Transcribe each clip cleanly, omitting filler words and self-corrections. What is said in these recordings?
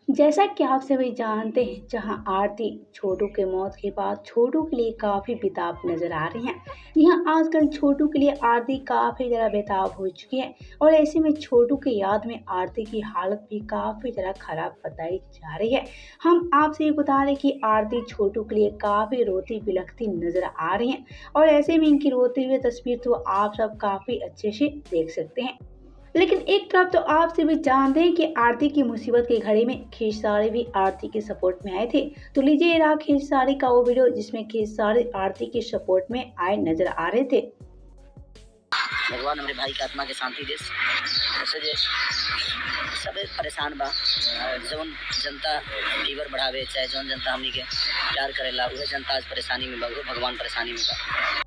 जैसा कि आप सभी जानते हैं, जहां आरती छोटू के मौत के बाद छोटू के लिए काफी बेताब नजर आ रही हैं। जी हां, आजकल छोटू के लिए आरती काफी ज्यादा बेताब हो चुकी है और ऐसे में छोटू की याद में आरती की हालत भी काफी ज्यादा खराब बताई जा रही है। हम आपसे ये बता दें कि आरती छोटू के लिए काफी रोती बिलखती नजर आ रही है और ऐसे में इनकी रोती हुई तस्वीर तो आप सब काफी अच्छे से देख सकते हैं। लेकिन एक तरफ तो आप सभी जानते हैं कि आरती की मुसीबत की घड़ी में खेसारी भी आरती के सपोर्ट में आए थे। तो लीजिए ये रहा खेसारी का वो वीडियो जिसमें खेसारी आरती के सपोर्ट में आए नजर आ रहे थे। भगवान हमारे भाई की आत्मा के शांति देश। ऐसे जे सब परेशान बा। जौन जनता फीवर बढ़ावे चाहे जौन जनता हमनी के प्यार करेला उहे जनता आज परेशानी में बा, भगवान परेशानी में बा।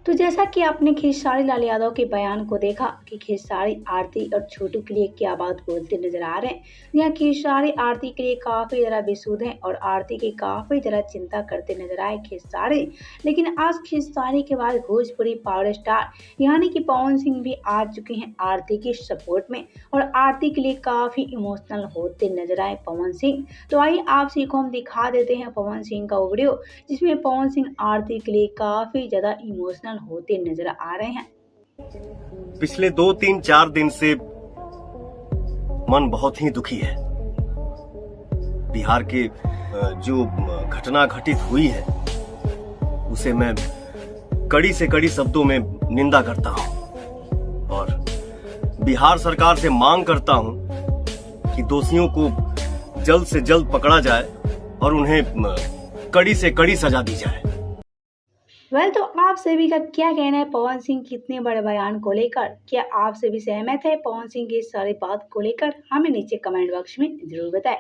तो जैसा कि आपने खेसारी लाल यादव के बयान को देखा कि खेसारी आरती और छोटू के लिए क्या बात बोलते नजर आ रहे हैं। यहाँ खेसारी आरती के लिए काफी जरा बेसुध हैं और आरती की काफी जरा चिंता करते नजर आए खेसारी। लेकिन आज खेसारी के बाद भोजपुरी पावर स्टार यानी कि पवन सिंह भी आ चुके हैं आरती के सपोर्ट में और आरती के लिए काफी इमोशनल होते नजर आए पवन सिंह। तो आइए आपसे को हम दिखा देते हैं पवन सिंह का वो वीडियो जिसमें पवन सिंह आरती के लिए काफी ज्यादा इमोशनल होते नजर आ रहे हैं। पिछले 2-3-4 दिन से मन बहुत ही दुखी है। बिहार के जो घटना घटित हुई है उसे मैं कड़ी से कड़ी शब्दों में निंदा करता हूं और बिहार सरकार से मांग करता हूं कि दोषियों को जल्द से जल्द पकड़ा जाए और उन्हें कड़ी से कड़ी सजा दी जाए। तो आप सभी का क्या कहना है पवन सिंह के इतने बड़े बयान को लेकर? क्या आप सभी सहमत है पवन सिंह की सारी बात को लेकर? हमें नीचे कमेंट बॉक्स में जरूर बताएं।